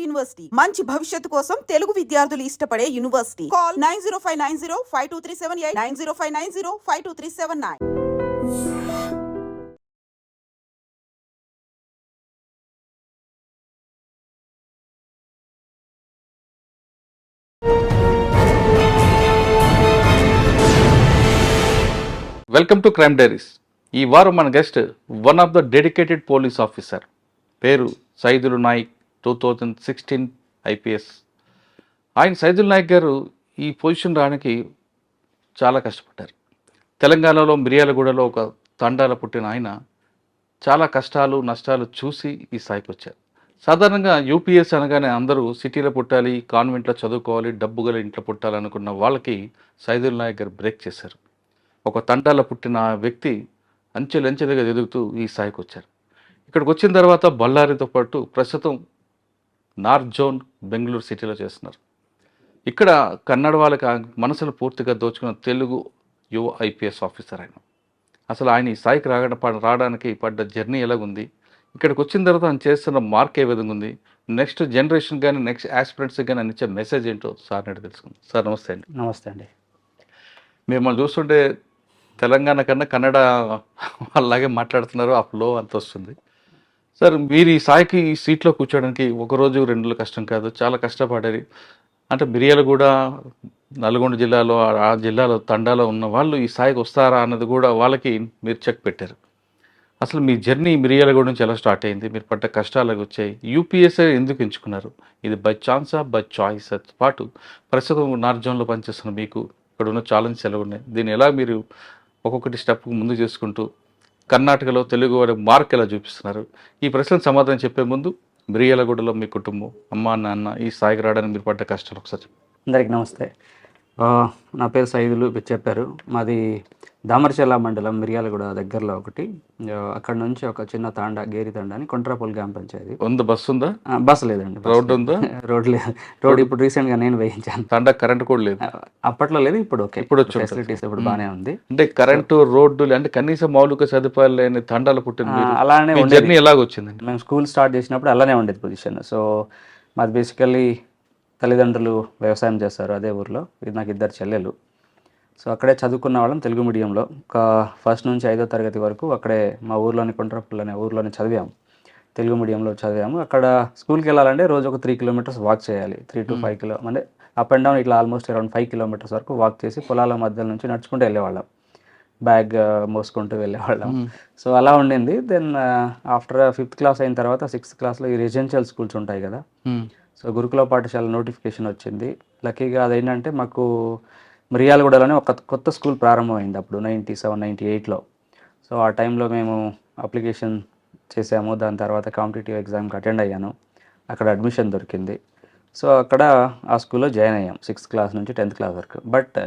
University మంచి భవిష్యత్తు కోసం తెలుగు విద్యార్థులు ఇష్టపడే university. Call 9059052378 9059052379. Welcome to crime diaries. ఈ వారం మన guest one of the dedicated police officer, పేరు సైదుల్ నాయక్, 2016 IPS. సైదుల్ నాయక్ గారు ఈ పొజిషన్ రావడానికి చాలా కష్టపడ్డారు. తెలంగాణలో మిర్యాలగూడలో ఒక తండాల పుట్టిన ఆయన చాలా కష్టాలు నష్టాలు చూసి ఈ స్థాయికి వచ్చారు. సాధారణంగా UPS అనగానే అందరూ సిటీలో పుట్టాలి, కాన్వెంట్లో చదువుకోవాలి, డబ్బు గల ఇంట్లో పుట్టాలనుకున్న వాళ్ళకి సైదుల్ నాయక్ గారు బ్రేక్ చేశారు. ఒక తండాల పుట్టిన వ్యక్తి అంచెలంచెలుగా ఎదుగుతూ ఈ స్థాయికి వచ్చారు. ఇక్కడికి వచ్చిన తర్వాత బళ్ళారితో పాటు ప్రస్తుతం నార్త్ జోన్ బెంగళూరు సిటీలో చేస్తున్నారు. ఇక్కడ కన్నడ వాళ్ళకి మనసులు పూర్తిగా దోచుకున్న తెలుగు యువ IPS ఆఫీసర్ ఆయన. అసలు ఆయన ఈ స్థాయికి రావడానికి పడ్డ జర్నీ ఎలాగుంది, ఇక్కడికి వచ్చిన తర్వాత ఆయన చేస్తున్న మార్క్ ఏ విధంగా ఉంది, నెక్స్ట్ జనరేషన్ కానీ నెక్స్ట్ ఆస్పిరెంట్స్కి కానీ ఆయన ఇచ్చే మెసేజ్ ఏంటో సార్ నాటి తెలుసుకుందాం. సార్ నమస్తే అండి. నమస్తే అండి. మిమ్మల్ని చూస్తుంటే తెలంగాణ కన్నా కన్నడ అలాగే మాట్లాడుతున్నారు, ఆ ఫ్లో అంత వస్తుంది. సార్ మీరు ఈ స్థాయికి ఈ సీట్లో కూర్చోడానికి ఒకరోజు 2 రోజులు కష్టం కాదు, చాలా కష్టపడారు. అంటే మిర్యాలగూడ నల్గొండ జిల్లాలో ఆ జిల్లాలో తండాలో ఉన్న వాళ్ళు ఈ స్థాయికి వస్తారా అన్నది కూడా వాళ్ళకి మీరు చెక్ పెట్టారు. అసలు మీ జర్నీ మిర్యాలగూడ నుంచి ఎలా స్టార్ట్ అయింది, మీరు పడ్డ కష్టాలకు వచ్చాయి, UPS ఎందుకు ఎంచుకున్నారు, ఇది బై ఛాన్సా బై చాయిస్ పాటు ప్రస్తుతం నార్త్ జోన్లో పనిచేస్తున్న మీకు ఇక్కడ ఉన్న ఛాలెంజ్ ఎలా ఉన్నాయి, దీన్ని ఎలా మీరు ఒక్కొక్కటి స్టెప్ ముందు చేసుకుంటూ కర్ణాటకలో తెలుగు వారి మార్క్ ఎలా చూపిస్తున్నారు, ఈ ప్రశ్నలకు సమాధానం చెప్పే ముందు మిర్యాలగూడలో మీ కుటుంబం అమ్మ నాన్న ఈ స్థాయికి రావడానికి మీరు పడ్డ కష్టాలు ఒకసారి. అందరికీ నమస్తే. నా పేరు సైదులు, మీరు చెప్పారు. మాది దామరచెల్ల మండలం మిర్యాలగూడ దగ్గరలో ఒకటి. అక్కడ నుంచి ఒక చిన్న తాండా, గేరి తాండా అని కొంట్రాపల్లి గ్రామ పంచాయతీ. బస్సు ఉందా? బస్సు లేదండి. రోడ్డు ఉందా? రోడ్ లేదు. రోడ్ ఇప్పుడు రీసెంట్గా నేను వేయించాను. తాండా కరెంట్ కూడా లేదు. అప్పట్లో లేదు, ఇప్పుడు ఓకే, ఇప్పుడు ఫెసిలిటీస్ ఇప్పుడు బాగానే ఉంది. అంటే కరెంటు, రోడ్డు అంటే కనీసం మౌలిక సదుపాయాలు లేని తండాలు పుట్టిన అలానే జర్నీ ఎలాగొచ్చిందండి? మేము స్కూల్ స్టార్ట్ చేసినప్పుడు అలానే ఉండేది పొజిషన్. సో మాది బేసికల్లీ తల్లిదండ్రులు వ్యవసాయం చేస్తారు అదే ఊర్లో. ఇది నాకు 2 చెల్లెలు. సో అక్కడే చదువుకున్న వాళ్ళం తెలుగు మీడియంలో. ఒక ఫస్ట్ నుంచి 5వ తరగతి వరకు అక్కడే మా ఊర్లోని కొంట్రపల్లి అనే ఊర్లోనే చదివాము. తెలుగు మీడియంలో చదివాము. అక్కడ స్కూల్కి వెళ్ళాలంటే రోజు ఒక 3 కిలోమీటర్స్ వాక్ చేయాలి. 3 to 5 కిలో అంటే అప్ అండ్ డౌన్ ఇట్లా ఆల్మోస్ట్ అరౌండ్ 5 కిలోమీటర్స్ వరకు వాక్ చేసి పొలాల మధ్య నుంచి నడుచుకుంటూ వెళ్ళేవాళ్ళం, బ్యాగ్ మోసుకుంటూ వెళ్ళేవాళ్ళం. సో అలా ఉండింది. దెన్ ఆఫ్టర్ 5th క్లాస్ అయిన తర్వాత 6th క్లాస్లో ఈ రెసిడెన్షియల్ స్కూల్స్ ఉంటాయి కదా, సో గురుకుల పాఠశాల నోటిఫికేషన్ వచ్చింది. లక్కీగా అదేంటంటే మాకు మిర్యాలగూడలోనే ఒక కొత్త స్కూల్ ప్రారంభమైంది అప్పుడు 97, 98లో. సో ఆ టైంలో మేము అప్లికేషన్ చేసాము. దాని తర్వాత కాంపిటేటివ్ ఎగ్జామ్కి అటెండ్ అయ్యాను. అక్కడ అడ్మిషన్ దొరికింది. సో అక్కడ ఆ స్కూల్లో జాయిన్ అయ్యాం 6th క్లాస్ నుంచి 10th క్లాస్ వరకు. బట్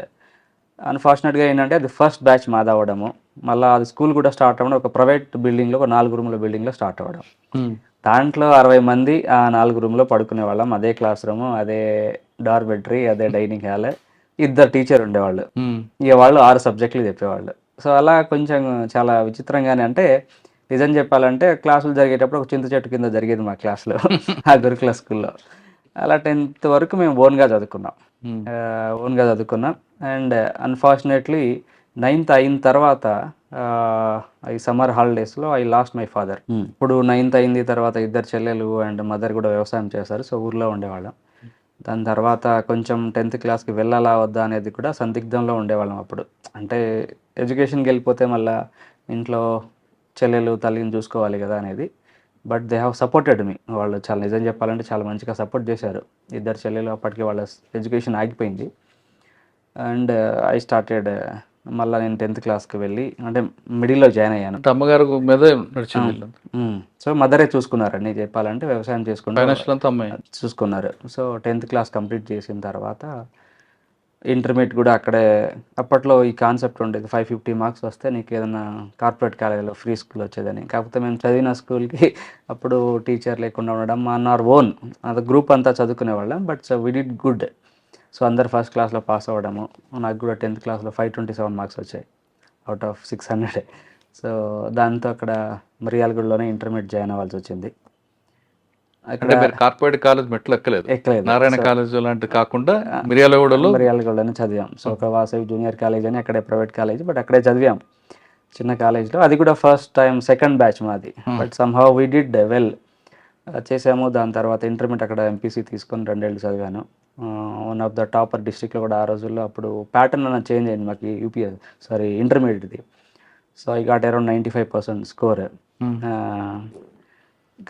అన్ఫార్చునేట్గా ఏంటంటే అది ఫస్ట్ బ్యాచ్ మాదవ్వడము, మళ్ళీ అది స్కూల్ కూడా స్టార్ట్ అవ్వడం ఒక ప్రైవేట్ బిల్డింగ్లో, ఒక 4 రూముల బిల్డింగ్లో స్టార్ట్ అవ్వడం. దాంట్లో 60 మంది ఆ 4 రూమ్లో పడుకునే వాళ్ళం. అదే క్లాస్ రూము, అదే డార్మెటరీ, అదే డైనింగ్ హాల్, 2 టీచర్ ఉండేవాళ్ళు. ఇక వాళ్ళు 6 సబ్జెక్టులు చెప్పేవాళ్ళు. సో అలా కొంచెం చాలా విచిత్రంగానే, అంటే నిజం చెప్పాలంటే క్లాసులు జరిగేటప్పుడు ఒక చింత చెట్టు కింద జరిగేది మా క్లాస్లో ఆ గురుకుల స్కూల్లో. అలా 10th వరకు మేము ఓన్గా చదువుకున్నాం. అండ్ అన్ఫార్చునేట్లీ 9th అయిన తర్వాత ఈ సమ్మర్ హాలిడేస్లో ఐ లాస్ట్ మై ఫాదర్. ఇప్పుడు 9th అయింది, తర్వాత 2 చెల్లెలు అండ్ మదర్ కూడా వ్యవసాయం చేశారు. సో ఊర్లో ఉండేవాళ్ళం. దాని తర్వాత కొంచెం 10th క్లాస్కి వెళ్ళాలా వద్దా అనేది కూడా సందిగ్ధంలో ఉండేవాళ్ళం అప్పుడు. అంటే ఎడ్యుకేషన్కి వెళ్ళిపోతే మళ్ళీ ఇంట్లో చెల్లెలు తల్లిని చూసుకోవాలి కదా అనేది. But they have supported me. వాళ్ళు చాలా, నిజం చెప్పాలంటే చాలా మంచిగా సపోర్ట్ చేశారు. 2 చెల్లెలు, అప్పటికి వాళ్ళ ఎడ్యుకేషన్ ఆగిపోయింది. అండ్ ఐ స్టార్టెడ్, మళ్ళీ నేను 10th క్లాస్కి వెళ్ళి అంటే మిడిల్లో జాయిన్ అయ్యాను. అమ్మగారు మీద నడిచింది. సో మదరే చూసుకున్నారండి చెప్పాలంటే, వ్యవసాయం చేసుకుంటారు, చూసుకున్నారు. సో 10th క్లాస్ కంప్లీట్ చేసిన తర్వాత ఇంటర్మీడియట్ కూడా అక్కడే. అప్పట్లో ఈ కాన్సెప్ట్ ఉండేది 550 మార్క్స్ వస్తే నీకు ఏదైనా కార్పొరేట్ కాలేజీలో ఫ్రీ స్కూల్ వచ్చేదని. కాకపోతే మేము చదివిన స్కూల్కి అప్పుడు టీచర్ లేకుండా ఉండడం, అన్నారు ఓన్ అది గ్రూప్ అంతా చదువుకునే వాళ్ళం. But so we did good. So అందరు ఫస్ట్ క్లాస్లో పాస్ అవ్వడము. నాకు కూడా 10th క్లాస్లో 527 మార్క్స్ వచ్చాయి అవుట్ ఆఫ్ 600. సో దాంతో అక్కడ మిర్యాలగూడలోనే ఇంటర్మీడియట్ జాయిన్ అవ్వాల్సి వచ్చింది. అక్కడ అంటే మీరు కార్పొరేట్ కాలేజ్ మెట్లు ఎక్కలేదు, ఎక్కలేదు. నారాయణ కాలేజ్ లాంటి కాకుండా మిర్యాలగూడలో మిర్యాలగూడలోనే చదివాం. సో ఒక వాసవి జూనియర్ కాలేజ్ అని అక్కడే ప్రైవేట్ కాలేజ్, బట్ అక్కడే చదివాం చిన్న కాలేజ్లో. అది కూడా ఫస్ట్ టైం సెకండ్ బ్యాచ్ మాది, but somehow we did well చేసాము. దాని తర్వాత ఇంటర్మీడియట్ అక్కడ ఎంపీసీ తీసుకొని 2 ఏళ్ళు చదివాను. వన్ ఆఫ్ ద టాపర్ డిస్ట్రిక్ట్లో కూడా ఆ రోజుల్లో. అప్పుడు ప్యాటర్న్ అన్న చేంజ్ అయింది మాకు ఇంటర్మీడియట్ది. So I got around 95% score.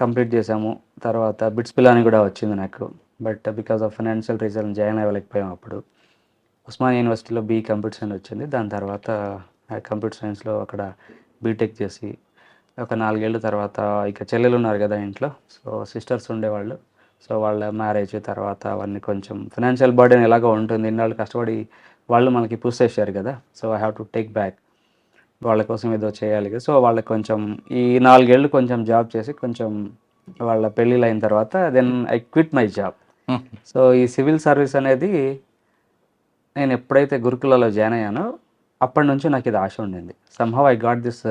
Complete చేసాము. తర్వాత బిట్స్ పిల్లని కూడా వచ్చింది నాకు, but because of financial reason join అవ్వలేకపోయాం. అప్పుడు ఉస్మానియా యూనివర్సిటీలో కంప్యూటర్ సైన్స్ వచ్చింది. దాని తర్వాత కంప్యూటర్ సైన్స్లో అక్కడ బీటెక్ చేసి ఒక 4 ఏళ్ళ తర్వాత ఇక చెల్లెలు ఉన్నారు కదా ఇంట్లో, సో సిస్టర్స్ ఉండేవాళ్ళు. సో వాళ్ళ మ్యారేజ్ తర్వాత అవన్నీ కొంచెం ఫైనాన్షియల్ బర్డెన్ ఎలాగో ఉంటుంది, ఇన్నాళ్ళు కష్టపడి వాళ్ళు మనకి పుష్ చేశారు కదా. So I have to take back, వాళ్ళ కోసం ఏదో చేయాలి కదా. సో వాళ్ళకి కొంచెం ఈ 4 ఏళ్ళు కొంచెం జాబ్ చేసి కొంచెం వాళ్ళ పెళ్ళిళ్ళు అయిన తర్వాత then I quit my job. So ఈ సివిల్ సర్వీస్ అనేది నేను ఎప్పుడైతే గురుకులలో జాయిన్ అయ్యానో అప్పటి నుంచి నాకు ఇది ఆశ ఉండింది. Somehow I got this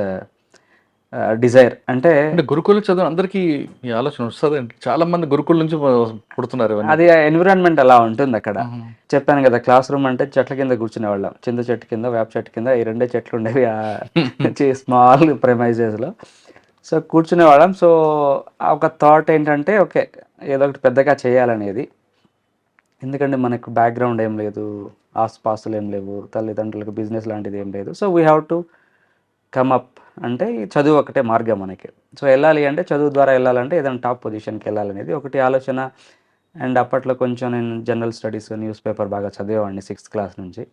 Dzire. అంటే గురుకుల చదువు అందరికీ ఈ ఆలోచన వస్తుంది అండి, చాలా మంది గురుకుల నుంచి పుడుతున్నారు ఇవన్నీ. అది ఎన్విరాన్మెంట్ అలా ఉంటుంది అక్కడ. చెప్పాను కదా, క్లాస్ రూమ్ అంటే చెట్ల కింద కూర్చునేవాళ్ళం, చింత చెట్టు కింద, వేప చెట్టు కింద, ఈ 2 చెట్లు ఉండేవి స్మాల్ ప్రెమైజెస్లో. సో కూర్చునేవాళ్ళం. సో ఒక థాట్ ఏంటంటే ఓకే ఏదో ఒకటి పెద్దగా చేయాలనేది. ఎందుకంటే మనకు బ్యాక్గ్రౌండ్ ఏం లేదు, ఆస్పాస్తులు ఏం లేవు, తల్లిదండ్రులకు బిజినెస్ లాంటిది ఏం లేదు. So we have to come up. అంటే చదువు ఒకటే మార్గం మనకి. సో వెళ్ళాలి అంటే చదువు ద్వారా వెళ్ళాలంటే ఏదైనా టాప్ పొజిషన్కి వెళ్ళాలనేది ఒకటి ఆలోచన. అండ్ అప్పట్లో కొంచెం నేను జనరల్ స్టడీస్, న్యూస్ పేపర్ బాగా చదివేవాడిని 6th క్లాస్ నుంచి.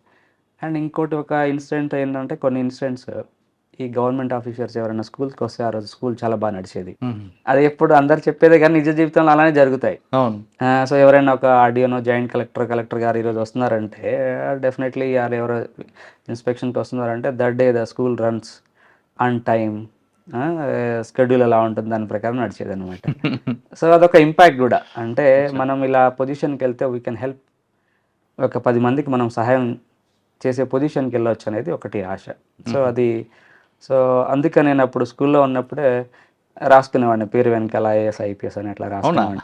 అండ్ ఇంకోటి ఒక ఇన్సిడెంట్ ఏంటంటే, కొన్ని ఇన్సిడెంట్స్ ఈ గవర్నమెంట్ ఆఫీసర్స్ ఎవరైనా స్కూల్కి వస్తే ఆ రోజు స్కూల్ చాలా బాగా నడిచేది. అది ఎప్పుడు అందరు చెప్పేదే కానీ నిజ జీవితంలో అలానే జరుగుతాయి. సో ఎవరైనా ఒక ఆర్డీఓనో, జాయింట్ కలెక్టర్ గారు ఈరోజు వస్తున్నారంటే డెఫినెట్లీ ఎవరో ఇన్స్పెక్షన్కి వస్తున్నారంటే that day the school runs on time, schedule ఎలా ఉంటుంది దాని ప్రకారం నడిచేది అనమాట. సో అదొక ఇంపాక్ట్ కూడా. అంటే మనం ఇలా పొజిషన్కి వెళ్తే వీ కెన్ హెల్ప్, ఒక 10 మందికి మనం సహాయం చేసే పొజిషన్కి వెళ్ళవచ్చు అనేది ఒకటి ఆశ. సో అందుకే నేను అప్పుడు స్కూల్లో ఉన్నప్పుడే రాసుకునేవాడిని, పేరు వెనకాల ఐఏఎస్ ఐపీఎస్ అని అట్లా రాసుకునేవాడిని.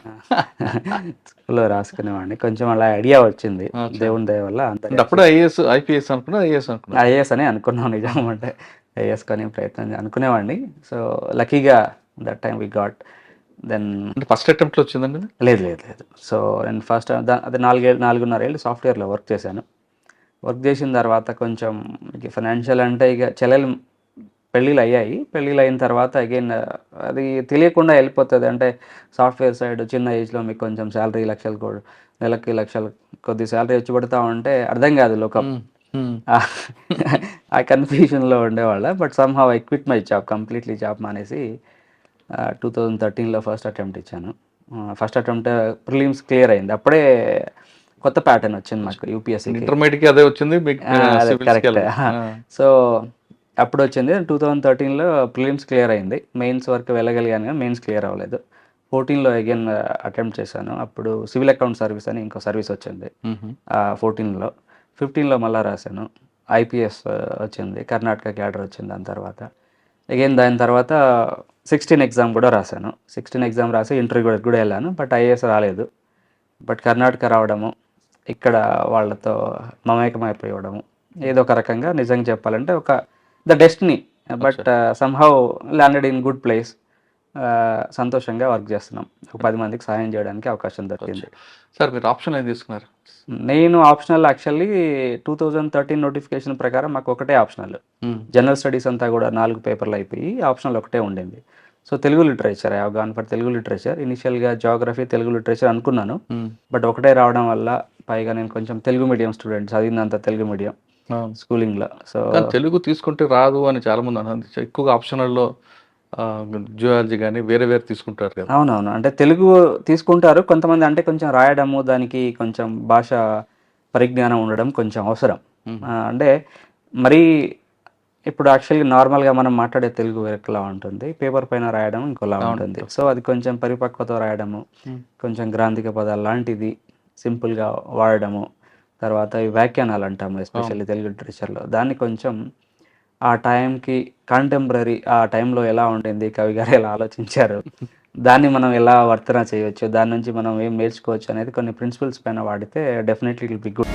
స్కూల్లో రాసుకునేవాడిని. కొంచెం అలా ఐడియా వచ్చింది దేవుని దయ వల్ల. అప్పుడు ఐపీఎస్ అనుకున్నా, ఐఏఎస్ అని అనుకున్నాను నిజం అంటే, ఐఏఎస్ కానీ ప్రయత్నం అనుకునేవాడిని. సో లక్కీగా that time we got. Then first అటెంప్ట్లో వచ్చిందండి? లేదు. సో నేను ఫస్ట్ అదే 4.5 ఏళ్ళు సాఫ్ట్వేర్లో వర్క్ చేశాను. వర్క్ చేసిన తర్వాత కొంచెం ఫైనాన్షియల్ అంటే ఇక చెల్లెలు పెళ్ళిళ్ళు అయ్యాయి. పెళ్ళిళ్ళు అయిన తర్వాత అగైన్ అది తెలియకుండా వెళ్ళిపోతుంది. అంటే సాఫ్ట్వేర్ సైడ్ చిన్న ఏజ్లో మీకు కొంచెం శాలరీ నెలకి లక్షలు కొద్ది శాలరీ వచ్చి పడుతూ ఉంటే అర్థం కాదు లోకం. ఆ కన్ఫ్యూజన్లో ఉండేవాళ్ళ. But somehow I quit my job, completely job మానేసి 2013లో ఫస్ట్ అటెంప్ట్ ఇచ్చాను. ఫస్ట్ అటెంప్ట్ ప్రిలిమ్స్ క్లియర్ అయింది. అప్పుడే కొత్త ప్యాటర్న్ వచ్చింది మాకు యూపీఎస్సీ. ఇంటర్మీడియట్కి అదే వచ్చింది. కరెక్ట్. సో అప్పుడు వచ్చింది 2013లో ప్రిలిమ్స్ క్లియర్ అయింది. మెయిన్స్ వరకు వెళ్ళగలిగాను కానీ మెయిన్స్ క్లియర్ అవ్వలేదు. 14లో అగైన్ అటెంప్ట్ చేశాను. అప్పుడు సివిల్ అకౌంట్ సర్వీస్ అని ఇంకో సర్వీస్ వచ్చింది 14లో. 15లో మళ్ళీ రాశాను. ఐపీఎస్ వచ్చింది, కర్ణాటక క్యాడర్ వచ్చింది. దాని తర్వాత 16 ఎగ్జామ్ కూడా రాశాను. 16 ఎగ్జామ్ రాసి ఇంటర్వ్యూ కూడా వెళ్ళాను, బట్ ఐఏఎస్ రాలేదు. బట్ కర్ణాటక రావడము, ఇక్కడ వాళ్ళతో మమేకమైపోవడము, ఏదో ఒక రకంగా నిజంగా చెప్పాలంటే ఒక the destiny. But somehow landed in good place. సంతోషంగా వర్క్ చేస్తున్నాం. 10 మందికి సహాయం చేయడానికి అవకాశం దొరికింది. సార్ మీరు ఆప్షన్ ఏం తీసుకున్నారు? నేను ఆప్షనల్ యాక్చువల్లీ 2013 నోటిఫికేషన్ ప్రకారం మాకు ఒకటే ఆప్షనల్. జనరల్ స్టడీస్ అంతా కూడా 4 పేపర్లు అయిపోయి ఆప్షనల్ ఒకటే ఉండింది. So Telugu literature, I have gone for Telugu literature. ఇనిషియల్గా జాగ్రఫీ, తెలుగు లిటరేచర్ అనుకున్నాను, బట్ ఒకటే రావడం వల్ల, పైగా నేను కొంచెం తెలుగు మీడియం స్టూడెంట్, చదివినంత తెలుగు మీడియం స్కూలింగ్లో. సో తెలుగు తీసుకుంటే రాదు అని చాలా మంది అన్నారు. ఎక్కువగా ఆప్షనల్లో జియాలజీ కానీ వేరే తీసుకుంటారు కదా. అవునవును, అంటే తెలుగు తీసుకుంటారు కొంతమంది. అంటే కొంచెం రాయడము, దానికి కొంచెం భాష పరిజ్ఞానం ఉండడం కొంచెం అవసరం. అంటే మరీ ఇప్పుడు యాక్చువల్గా నార్మల్గా మనం మాట్లాడే తెలుగు వేరేలా ఉంటుంది, పేపర్ పైన రాయడం ఇంకోలా ఉంటుంది. సో అది కొంచెం పరిపక్వత రాయడము, కొంచెం గ్రాంధిక పదాలు లాంటిది సింపుల్గా వాడడము, తర్వాత ఈ వ్యాఖ్యానాలు అంటాము ఎస్పెషల్లీ తెలుగు లిటరేచర్లో, దాన్ని కొంచెం ఆ టైంకి కంటెంపరీ, ఆ టైంలో ఎలా ఉండింది, కవి గారు ఎలా ఆలోచించారు, దాన్ని మనం ఎలా వర్తన చేయవచ్చు, దాని నుంచి మనం ఏం నేర్చుకోవచ్చు అనేది కొన్ని ప్రిన్సిపల్స్ పైన వాడితే definitely it will be good.